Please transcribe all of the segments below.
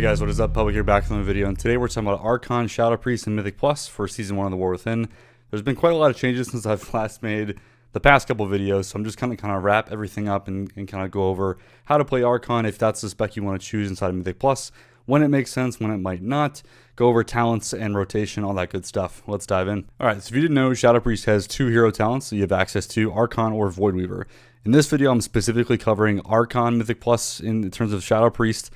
Hey guys, what is up? Public here back from the video, and today we're talking about Archon, Shadow Priest, and Mythic Plus for Season 1 of the War Within. There's been quite a lot of changes since I've last made the past couple videos, so I'm just kind of wrap everything up and kind of go over how to play Archon if that's the spec you want to choose inside of Mythic Plus, when it makes sense, when it might not, go over talents and rotation, all that good stuff. Let's dive in. Alright, so if you didn't know, Shadow Priest has two hero talents that you have access to, Archon or Voidweaver. In this video, I'm specifically covering Archon Mythic Plus in terms of Shadow Priest.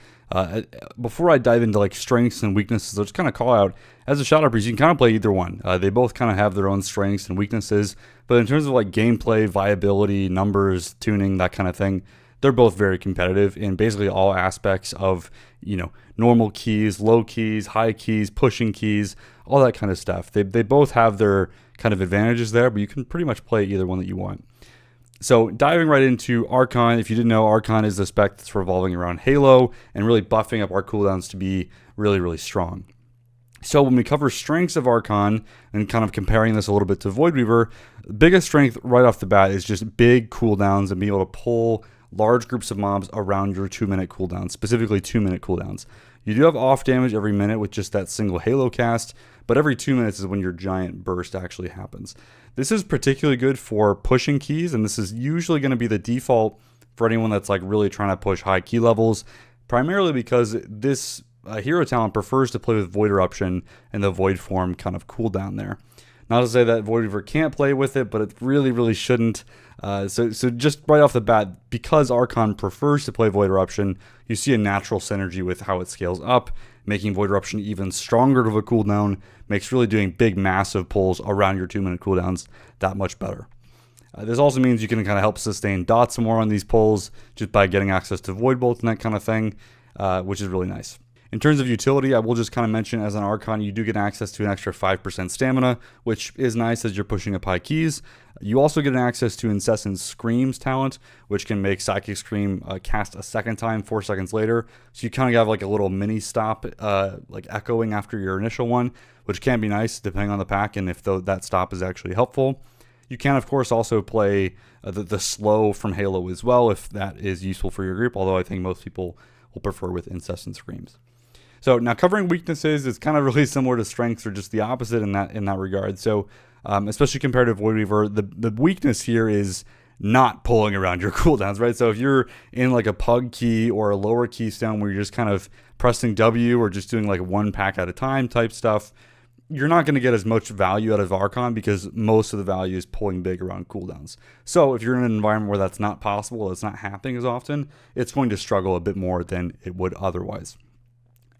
Before I dive into like strengths and weaknesses, I'll just kind of call out, as a Shadow Priest, you can kind of play either one. They both kind of have their own strengths and weaknesses, but in terms of like gameplay, viability, numbers, tuning, that kind of thing, they're both very competitive in basically all aspects of, you know, normal keys, low keys, high keys, pushing keys, all that kind of stuff. They both have their kind of advantages there, but you can pretty much play either one that you want. So diving right into Archon, if you didn't know, Archon is the spec that's revolving around Halo and really buffing up our cooldowns to be really, really strong. So when we cover strengths of Archon and kind of comparing this a little bit to Voidweaver, the biggest strength right off the bat is just big cooldowns and being able to pull large groups of mobs around your 2-minute cooldowns, specifically 2-minute cooldowns. You do have off damage every minute with just that single Halo cast, but every 2 minutes is when your giant burst actually happens. This is particularly good for pushing keys, and this is usually going to be the default for anyone that's like really trying to push high key levels, primarily because this hero talent prefers to play with Void Eruption and the Void form kind of cooldown there. Not to say that Voidweaver can't play with it, but it really, really shouldn't. So just right off the bat, because Archon prefers to play Void Eruption, you see a natural synergy with how it scales up, making Void Eruption even stronger of a cooldown, makes really doing big, massive pulls around your 2-minute cooldowns that much better. This also means you can kind of help sustain dots more on these pulls just by getting access to Void Bolt and that kind of thing, which is really nice. In terms of utility, I will just kind of mention as an Archon, you do get access to an extra 5% stamina, which is nice as you're pushing up high keys. You also get access to Incessant Screams talent, which can make Psychic Scream cast a second time 4 seconds later. So you kind of have like a little mini stop, like echoing after your initial one, which can be nice depending on the pack and if that stop is actually helpful. You can, of course, also play the slow from Halo as well if that is useful for your group, although I think most people will prefer with Incessant Screams. So now covering weaknesses is kind of really similar to strengths or just the opposite in that regard. So especially compared to Voidweaver, the weakness here is not pulling around your cooldowns, right? So if you're in like a pug key or a lower keystone where you're just kind of pressing W or just doing like one pack at a time type stuff, you're not going to get as much value out of Archon because most of the value is pulling big around cooldowns. So if you're in an environment where that's not possible, it's not happening as often, it's going to struggle a bit more than it would otherwise.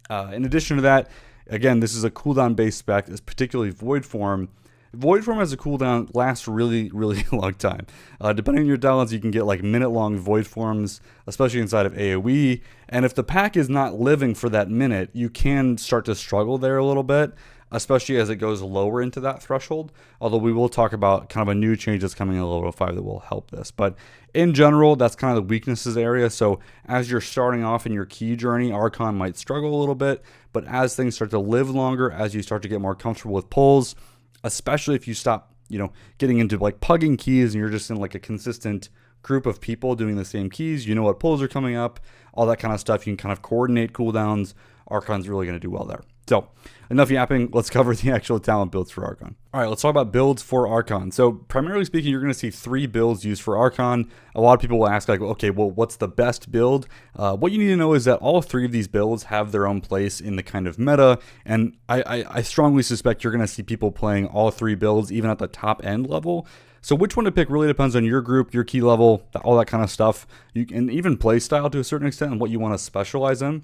In addition to that, again, this is a cooldown based spec, is particularly Void Form. Void Form as a cooldown lasts really, really long time. Depending on your talents, you can get like minute-long Void Forms, especially inside of AoE. And if the pack is not living for that minute, you can start to struggle there a little bit, especially as it goes lower into that threshold. Although we will talk about kind of a new change that's coming in level 5 that will help this. But in general, that's kind of the weaknesses area. So as you're starting off in your key journey, Archon might struggle a little bit. But as things start to live longer, as you start to get more comfortable with pulls, especially if you stop, you know, getting into like pugging keys and you're just in like a consistent group of people doing the same keys, you know what pulls are coming up, all that kind of stuff. You can kind of coordinate cooldowns. Archon's really going to do well there. So enough yapping, let's cover the actual talent builds for Archon. All right, let's talk about builds for Archon. So primarily speaking, you're going to see 3 builds used for Archon. A lot of people will ask like, okay, well, what's the best build? What you need to know is that all 3 of these builds have their own place in the kind of meta. And I strongly suspect you're going to see people playing all 3 builds, even at the top end level. So which one to pick really depends on your group, your key level, all that kind of stuff. You can even play style to a certain extent and what you want to specialize in.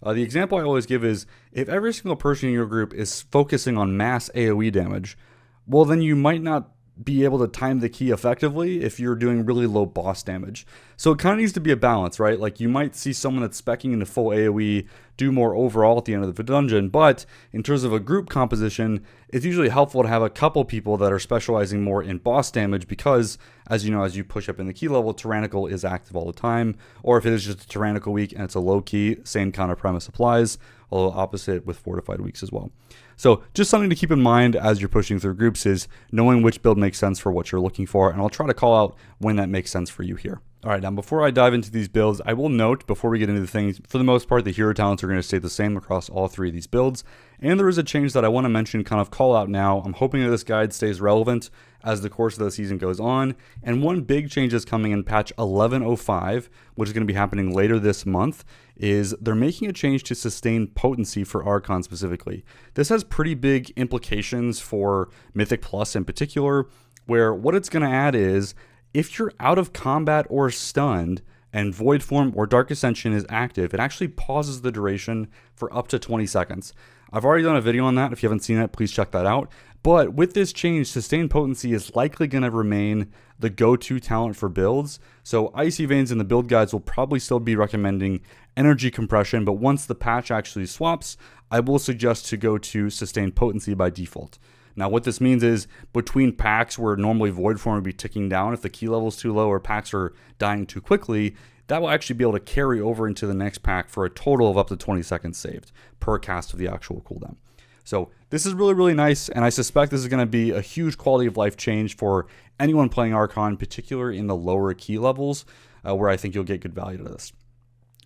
The example I always give is, if every single person in your group is focusing on mass AoE damage, well then you might not be able to time the key effectively if you're doing really low boss damage. So it kind of needs to be a balance, right? Like you might see someone that's speccing into full AoE do more overall at the end of the dungeon, but in terms of a group composition, it's usually helpful to have a couple people that are specializing more in boss damage because, as you know, as you push up in the key level, Tyrannical is active all the time, or if it is just a Tyrannical week and it's a low key, same kind of premise applies, although opposite with Fortified weeks as well. So just something to keep in mind as you're pushing through groups is knowing which build makes sense for what you're looking for, and I'll try to call out when that makes sense for you here. All right, now before I dive into these builds, I will note before we get into the things, for the most part, the hero talents are going to stay the same across all three of these builds. And there is a change that I want to mention, kind of call out now. I'm hoping that this guide stays relevant as the course of the season goes on. And one big change is coming in patch 1105, which is going to be happening later this month, is they're making a change to sustain potency for Archon specifically. This has pretty big implications for Mythic Plus in particular, where what it's going to add is, if you're out of combat or stunned and Void Form or Dark Ascension is active, it actually pauses the duration for up to 20 seconds. I've already done a video on that. If you haven't seen it, please check that out. But with this change, Sustained Potency is likely going to remain the go-to talent for builds. So Icy Veins in the build guides will probably still be recommending Energy Compression, but once the patch actually swaps, I will suggest to go to Sustained Potency by default. Now, what this means is between packs where normally Void Form would be ticking down if the key level is too low or packs are dying too quickly, that will actually be able to carry over into the next pack for a total of up to 20 seconds saved per cast of the actual cooldown. So this is really, really nice, and I suspect this is going to be a huge quality of life change for anyone playing Archon, particularly in the lower key levels, where I think you'll get good value to this.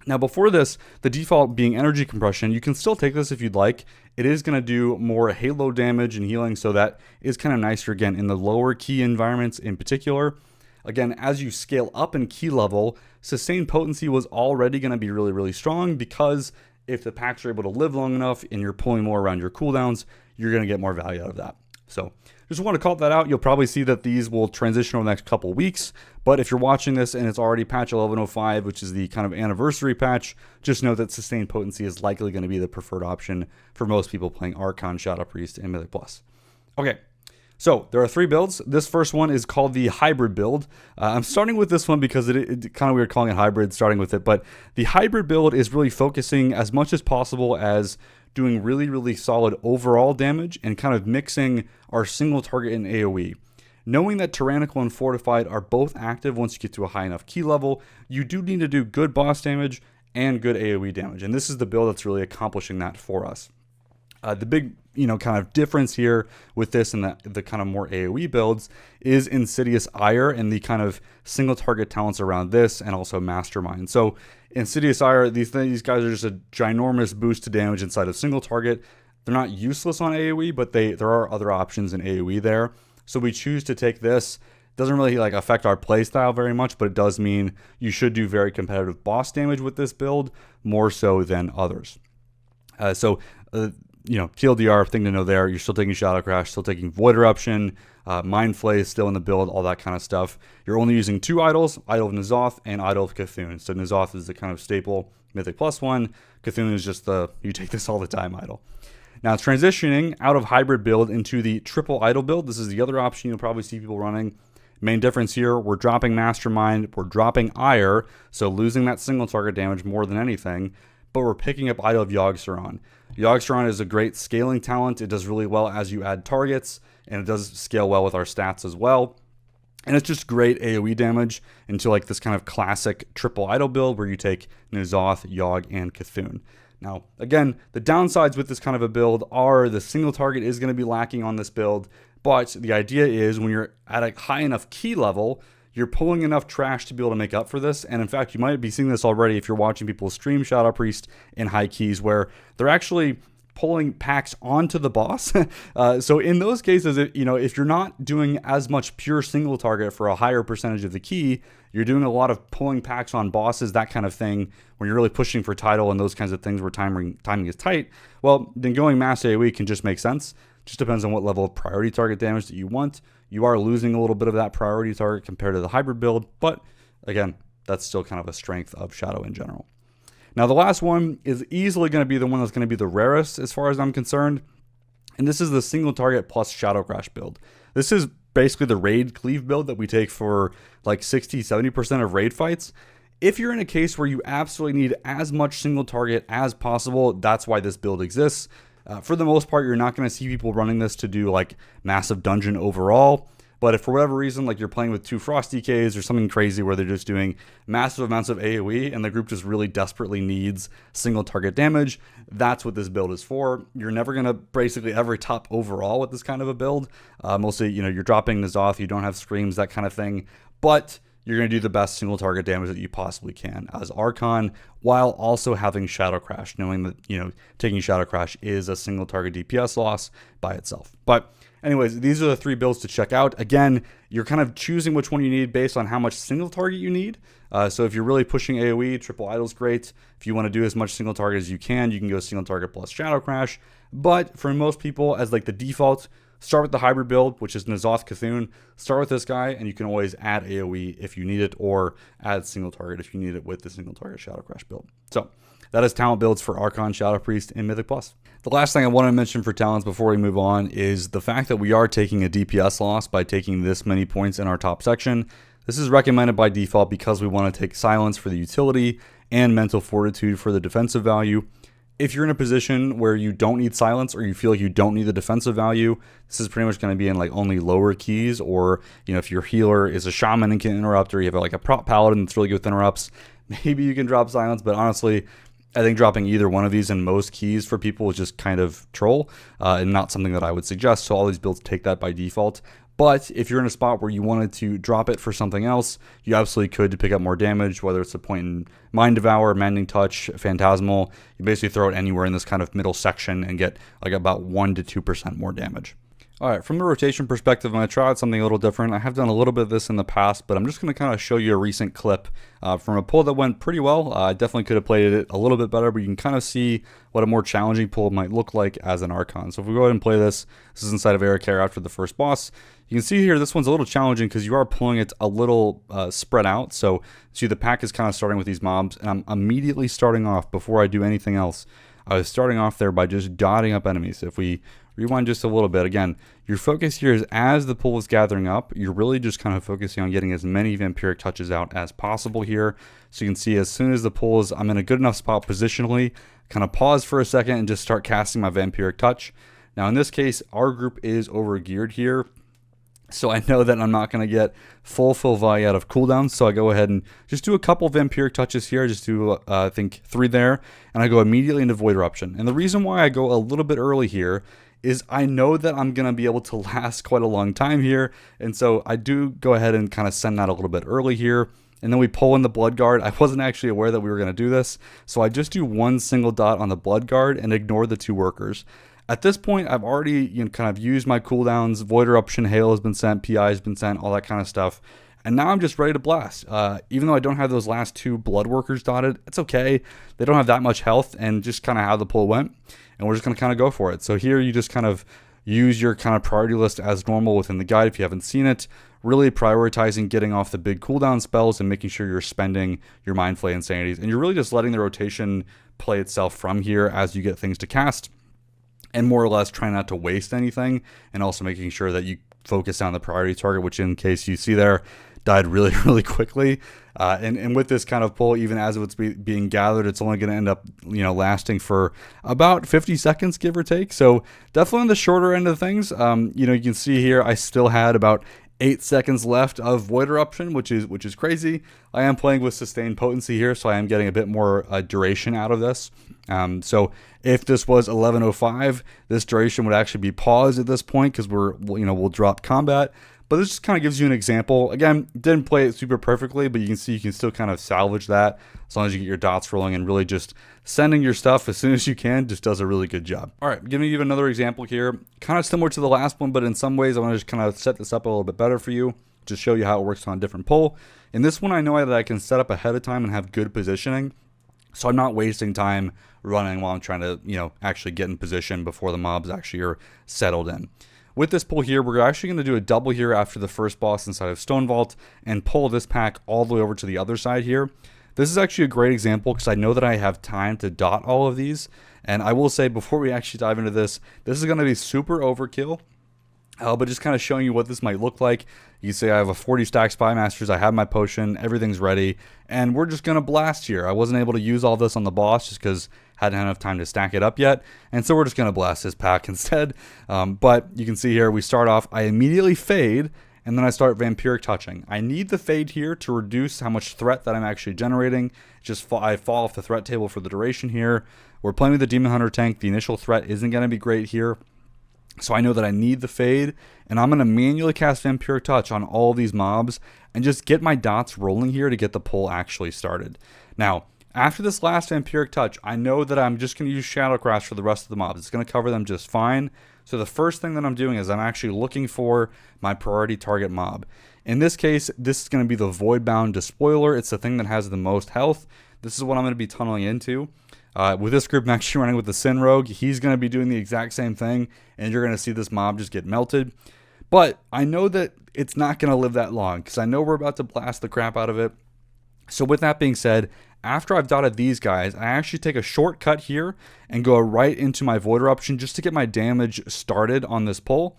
Now, before this, the default being Energy Compression, you can still take this if you'd like. It is going to do more halo damage and healing, so that is kind of nicer, again, in the lower key environments in particular. Again, as you scale up in key level, Sustained Potency was already going to be really, really strong, because if the packs are able to live long enough and you're pulling more around your cooldowns, you're going to get more value out of that. So just want to call that out. You'll probably see that these will transition over the next couple weeks, but if you're watching this and it's already patch 1105, which is the kind of anniversary patch, just know that Sustained Potency is likely going to be the preferred option for most people playing Archon, Shadow Priest, and Mythic Plus. Okay, so there are three builds. This first one is called the Hybrid build. I'm starting with this one because it kind of weird calling it hybrid, starting with it, but the Hybrid build is really focusing as much as possible as doing really, really solid overall damage and kind of mixing our single target and AoE. Knowing that Tyrannical and Fortified are both active once you get to a high enough key level, you do need to do good boss damage and good AoE damage, and this is the build that's really accomplishing that for us. The big, kind of difference here with this and the kind of more AoE builds is Insidious Ire and the kind of single target talents around this, and also Mastermind. So Insidious Ire, these guys are just a ginormous boost to damage inside of single target. They're not useless on AoE, but there are other options in AoE there. So we choose to take this. Doesn't really affect our playstyle very much, but it does mean you should do very competitive boss damage with this build, more so than others. TLDR, thing to know there, you're still taking Shadow Crash, still taking Void Eruption, Mind Flay is still in the build, all that kind of stuff. You're only using two idols, Idol of N'Zoth and Idol of Cthulhu. So N'Zoth is the kind of staple Mythic Plus one. Cthulhu is just you take this all the time idol. Now, transitioning out of Hybrid build into the triple idol build, this is the other option you'll probably see people running. Main difference here, we're dropping Mastermind, we're dropping Ire, so losing that single target damage more than anything, but we're picking up Idol of Yogg-Saron. Yogg-Saron is a great scaling talent. It does really well as you add targets, and it does scale well with our stats as well. And it's just great AoE damage into this kind of classic triple idol build where you take N'Zoth, Yogg, and Cthulhu. Now, again, the downsides with this kind of a build are the single target is going to be lacking on this build, but the idea is when you're at a high enough key level, you're pulling enough trash to be able to make up for this. And in fact, you might be seeing this already if you're watching people stream Shadow Priest in high keys, where they're actually pulling packs onto the boss. So in those cases, if you're not doing as much pure single target for a higher percentage of the key, you're doing a lot of pulling packs on bosses, that kind of thing, when you're really pushing for title and those kinds of things where timing is tight. Well, then going mass AoE can just make sense. Just depends on what level of priority target damage that you want. You are losing a little bit of that priority target compared to the hybrid build, but again, that's still kind of a strength of Shadow in general. Now, the last one is easily going to be the one that's going to be the rarest as far as I'm concerned, and this is the single target plus Shadow Crash build. This is basically the raid cleave build that we take for 60-70% of raid fights. If you're in a case where you absolutely need as much single target as possible, that's why this build exists. For the most part, you're not going to see people running this to do massive dungeon overall. But if for whatever reason, you're playing with 2 Frost DKs or something crazy where they're just doing massive amounts of AoE and the group just really desperately needs single target damage, that's what this build is for. You're never going to basically ever top overall with this kind of a build. Mostly, you're dropping N'Zoth, you don't have screams, that kind of thing. But you're going to do the best single target damage that you possibly can as Archon, while also having Shadow Crash, knowing that, taking Shadow Crash is a single target DPS loss by itself. But anyways, these are the 3 builds to check out. Again, you're kind of choosing which one you need based on how much single target you need. So if you're really pushing AoE, Triple Idol's great. If you want to do as much single target as you can go single target plus Shadow Crash. But for most people, as like the default, start with the hybrid build, which is N'Zoth Cthulhu. Start with this guy, and you can always add AoE if you need it, or add single target if you need it with the single target Shadow Crash build. So that is talent builds for Archon, Shadow Priest, and Mythic Plus. The last thing I want to mention for talents before we move on is the fact that we are taking a DPS loss by taking this many points in our top section. This is recommended by default because we want to take Silence for the utility and Mental Fortitude for the defensive value. If you're in a position where you don't need Silence, or you feel like you don't need the defensive value, this is pretty much going to be in like only lower keys, or if your healer is a shaman and can interrupt, or you have like a prop paladin that's really good with interrupts, maybe you can drop Silence. But honestly, I think dropping either one of these in most keys for people is just kind of troll, and not something that I would suggest. So all these builds take that by default. But if you're in a spot where you wanted to drop it for something else, you absolutely could to pick up more damage, whether it's a point in Mind Devour, Mending Touch, Phantasmal. You basically throw it anywhere in this kind of middle section and get like about 1 to 2% more damage. All right, from the rotation perspective, I'm going to try out something a little different. I have done a little bit of this in the past, but I'm just going to kind of show you a recent clip from a pull that went pretty well. I definitely could have played it a little bit better, but you can kind of see what a more challenging pull might look like as an Archon. So if we go ahead and play this, this is inside of Arachar after the first boss. You can see here, this one's a little challenging because you are pulling it a little spread out. So see, the pack is kind of starting with these mobs, and I'm immediately starting off before I do anything else. I was starting off there by just dotting up enemies. If we rewind just a little bit, again, your focus here is as the pull is gathering up, you're really just kind of focusing on getting as many vampiric touches out as possible here. So you can see as soon as the pull is, I'm in a good enough spot positionally, kind of pause for a second and just start casting my vampiric touch. Now in this case, our group is over geared here, so I know that I'm not going to get full value out of cooldowns, so I go ahead and just do a couple vampiric touches here. I just do, I think, 3 there, and I go immediately into Void Eruption. And the reason why I go a little bit early here is I know that I'm going to be able to last quite a long time here, and so I do go ahead and kind of send that a little bit early here. And then we pull in the Blood Guard. I wasn't actually aware that we were going to do this, so I just do 1 single dot on the Blood Guard and ignore the 2 workers. At this point, I've already kind of used my cooldowns. Void Eruption, Hail has been sent, PI has been sent, all that kind of stuff. And now I'm just ready to blast. Even though I don't have those last 2 blood workers dotted, it's okay. They don't have that much health, and just kind of how the pull went. And we're just going to kind of go for it. So here you just kind of use your kind of priority list as normal within the guide if you haven't seen it. Really prioritizing getting off the big cooldown spells and making sure you're spending your Mind Flay Insanities. And you're really just letting the rotation play itself from here as you get things to cast. And more or less trying not to waste anything, and also making sure that you focus on the priority target, which in case you see there, died really quickly. And with this kind of pull, even as it's being gathered, it's only going to end up lasting for about 50 seconds, give or take. So definitely on the shorter end of things. You can see here I still had about 8 seconds left of Void Eruption, which is crazy. I am playing with Sustained Potency here, so I am getting a bit more duration out of this. So if this was 11:05, this duration would actually be paused at this point because we'll drop combat. But this just kind of gives you an example. Again, didn't play it super perfectly, but you can see you can still kind of salvage that as long as you get your dots rolling, and really just sending your stuff as soon as you can just does a really good job. All right, giving you another example here, kind of similar to the last one, but in some ways I want to just kind of set this up a little bit better for you, to show you how it works on a different pull. In this one, I know that I can set up ahead of time and have good positioning, so I'm not wasting time running while I'm trying to, actually get in position before the mobs actually are settled in. With this pull here, we're actually going to do a double here after the first boss inside of Stone Vault and pull this pack all the way over to the other side here. This is actually a great example because I know that I have time to dot all of these. And I will say, before we actually dive into this is going to be super overkill. But just kind of showing you what this might look like. You say I have a 40 stack Spy Masters, I have my potion, everything's ready, and we're just going to blast here. I wasn't able to use all this on the boss just because I hadn't had enough time to stack it up yet, and so we're just going to blast this pack instead. But you can see here, we start off, I immediately fade, and then I start Vampiric Touching. I need the fade here to reduce how much threat that I'm actually generating. I fall off the threat table for the duration here. We're playing with the Demon Hunter tank. The initial threat isn't going to be great here. So I know that I need the fade, and I'm going to manually cast Vampiric Touch on all of these mobs and just get my dots rolling here to get the pull actually started. Now, after this last Vampiric Touch, I know that I'm just going to use Shadow Crash for the rest of the mobs. It's going to cover them just fine. So the first thing that I'm doing is I'm actually looking for my priority target mob. In this case, this is going to be the Voidbound Despoiler. It's the thing that has the most health. This is what I'm going to be tunneling into. With this group, I'm actually running with the Sin Rogue. He's going to be doing the exact same thing, and you're going to see this mob just get melted. But I know that it's not going to live that long, because I know we're about to blast the crap out of it. So with that being said, after I've dotted these guys, I actually take a shortcut here and go right into my Void Eruption just to get my damage started on this pull.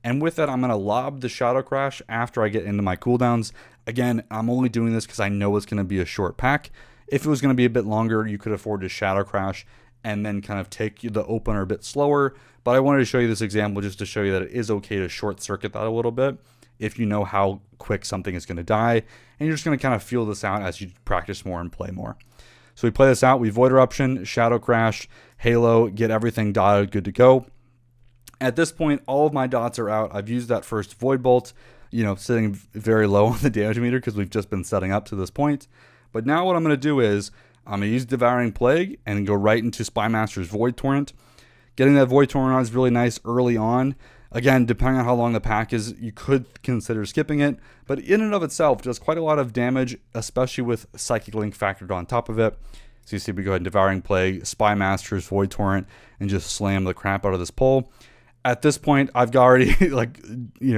And with that, I'm going to lob the Shadow Crash after I get into my cooldowns. Again, I'm only doing this because I know it's going to be a short pack. If it was going to be a bit longer, you could afford to Shadow Crash and then kind of take the opener a bit slower. But I wanted to show you this example just to show you that it is okay to short circuit that a little bit if you know how quick something is going to die. And you're just going to kind of feel this out as you practice more and play more. So we play this out. We Void Eruption, Shadow Crash, Halo, get everything dotted, good to go. At this point, all of my dots are out. I've used that first Void Bolt, sitting very low on the damage meter because we've just been setting up to this point. But now what I'm going to do is I'm going to use Devouring Plague and go right into Spymaster's Void Torrent. Getting that Void Torrent on is really nice early on. Again, depending on how long the pack is, you could consider skipping it. But in and of itself, does quite a lot of damage, especially with Psychic Link factored on top of it. So you see we go ahead and Devouring Plague, Spymaster's Void Torrent, and just slam the crap out of this pull. At this point, I've already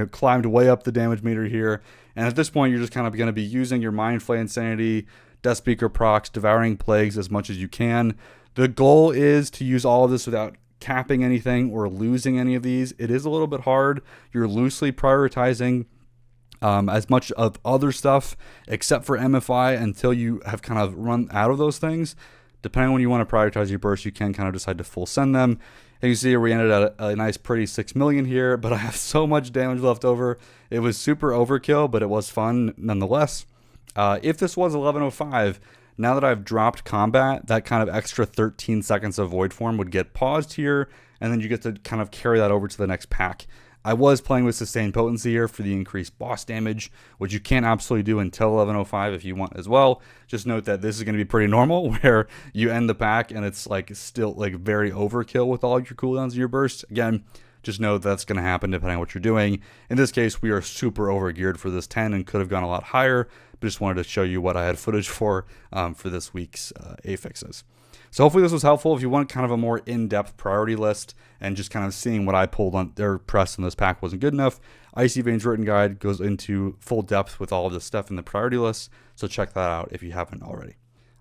climbed way up the damage meter here. And at this point, you're just kind of going to be using your Mind Flay Insanity, Death Speaker procs, Devouring Plagues as much as you can. The goal is to use all of this without capping anything or losing any of these. It is a little bit hard. You're loosely prioritizing as much of other stuff except for MFI until you have kind of run out of those things. Depending on when you want to prioritize your bursts, you can kind of decide to full send them. And you see here we ended at a nice pretty 6 million here, but I have so much damage left over. It was super overkill, but it was fun nonetheless. If this was 1105, now that I've dropped combat, that kind of extra 13 seconds of Void Form would get paused here, and then you get to kind of carry that over to the next pack. I was playing with Sustained Potency here for the increased boss damage, which you can't absolutely do until 1105 if you want as well. Just note that this is going to be pretty normal, where you end the pack and it's still very overkill with all of your cooldowns and your bursts. Again, just know that's going to happen depending on what you're doing. In this case, we are super overgeared for this 10 and could have gone a lot higher, but just wanted to show you what I had footage for this week's affixes. So hopefully this was helpful. If you want kind of a more in-depth priority list and just kind of seeing what I pulled on their press in this pack wasn't good enough, Icy Veins Written Guide goes into full depth with all of this stuff in the priority list. So check that out if you haven't already.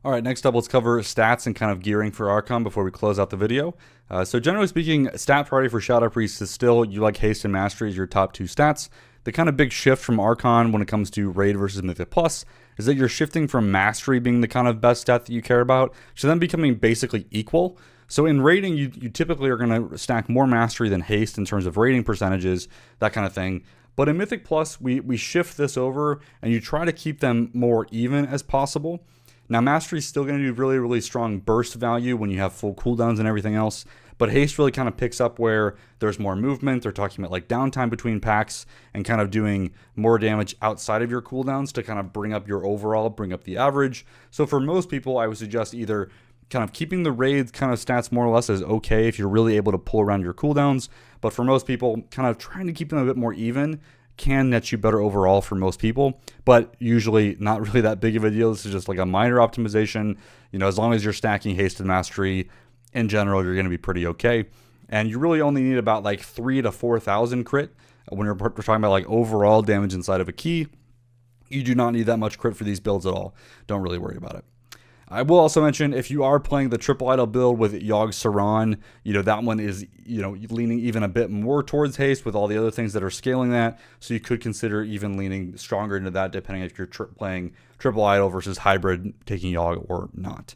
All right, next up, let's cover stats and kind of gearing for Archon before we close out the video. So generally speaking, stat priority for Shadow Priest is still, you like Haste and Mastery as your top two stats. The kind of big shift from Archon when it comes to Raid versus Mythic Plus is that you're shifting from Mastery being the kind of best stat that you care about to then becoming basically equal. So in raiding, you typically are going to stack more Mastery than Haste in terms of raiding percentages, that kind of thing. But in Mythic Plus, we shift this over and you try to keep them more even as possible. Now, Mastery is still going to do really, really strong burst value when you have full cooldowns and everything else, but Haste really kind of picks up where there's more movement. They're talking about downtime between packs and kind of doing more damage outside of your cooldowns to kind of bring up your overall, bring up the average. So for most people, I would suggest either kind of keeping the raid kind of stats more or less as okay if you're really able to pull around your cooldowns, but for most people, kind of trying to keep them a bit more even can net you better overall for most people, but usually not really that big of a deal. This is just a minor optimization. As long as you're stacking Haste and Mastery, in general, you're going to be pretty okay. And you really only need about 3,000 to 4,000 crit when we're talking about overall damage inside of a key. You do not need that much crit for these builds at all. Don't really worry about it. I will also mention, if you are playing the triple idol build with Yogg Saron, that one is, leaning even a bit more towards Haste with all the other things that are scaling that. So you could consider even leaning stronger into that, depending if you're playing triple idol versus hybrid, taking Yogg or not.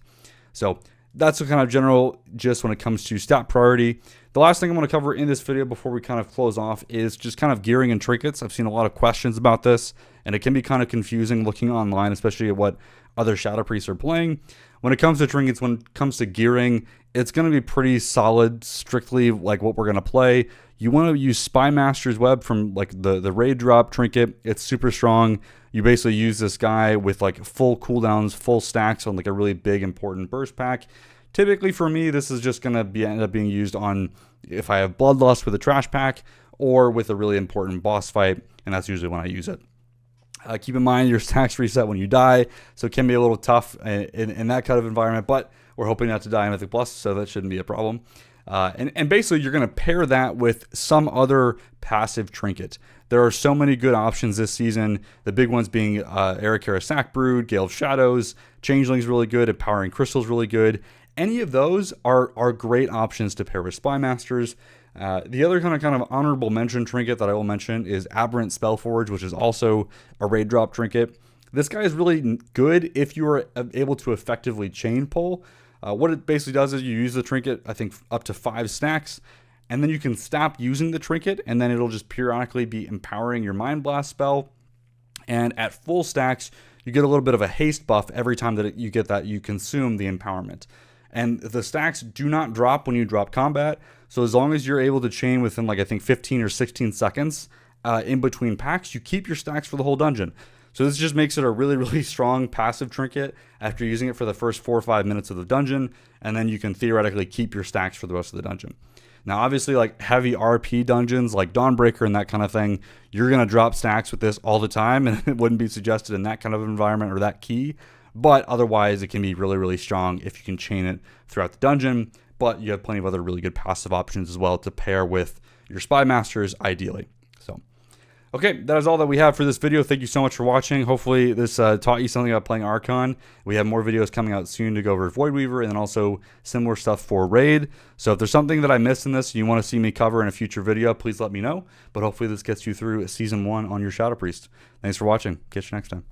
So that's the kind of general gist when it comes to stat priority. The last thing I want to cover in this video before we kind of close off is just kind of gearing and trinkets. I've seen a lot of questions about this, and it can be kind of confusing looking online, especially at what other Shadow Priests are playing. When it comes to trinkets, when it comes to gearing, it's going to be pretty solid, strictly what we're going to play. you want to use Spy Master's Web from like the raid drop trinket. It's super strong. You basically use this guy with like full cooldowns, full stacks on like a really big important burst pack. Typically for me, this is just going to end up being used on if I have Bloodlust with a trash pack or with a really important boss fight, and that's usually when I use it. Keep in mind your stacks reset when you die, so it can be a little tough in that kind of environment, but we're hoping not to die in Mythic Plus, so that shouldn't be a problem. And basically, you're going to pair that with some other passive trinket. There are so many good options this season, the big ones being Arakara Sack Brood, Gale of Shadows, Changeling's really good, Empowering Crystal's really good. Any of those are great options to pair with Spy Masters. The other kind of honorable mention trinket that I will mention is Aberrant Spellforge, which is also a raid drop trinket. This guy is really good if you are able to effectively chain pull. What it basically does is you use the trinket, I think, up to 5 stacks, and then you can stop using the trinket, and then it'll just periodically be empowering your Mind Blast spell. And at full stacks, you get a little bit of a haste buff every time that you get that you consume the empowerment. And the stacks do not drop when you drop combat. So as long as you're able to chain within like I think 15 or 16 seconds in between packs, you keep your stacks for the whole dungeon. So this just makes it a really, really strong passive trinket after using it for the first 4 or 5 minutes of the dungeon. And then you can theoretically keep your stacks for the rest of the dungeon. Now, obviously, like heavy RP dungeons like Dawnbreaker and that kind of thing, you're going to drop stacks with this all the time. And it wouldn't be suggested in that kind of environment or that key. But otherwise, it can be really, really strong if you can chain it throughout the dungeon. But you have plenty of other really good passive options as well to pair with your Spy Masters, ideally. So, okay, that is all that we have for this video. Thank you so much for watching. Hopefully, this taught you something about playing Archon. We have more videos coming out soon to go over Voidweaver and then also similar stuff for Raid. So if there's something that I missed in this and you want to see me cover in a future video, please let me know. But hopefully, this gets you through Season 1 on your Shadow Priest. Thanks for watching. Catch you next time.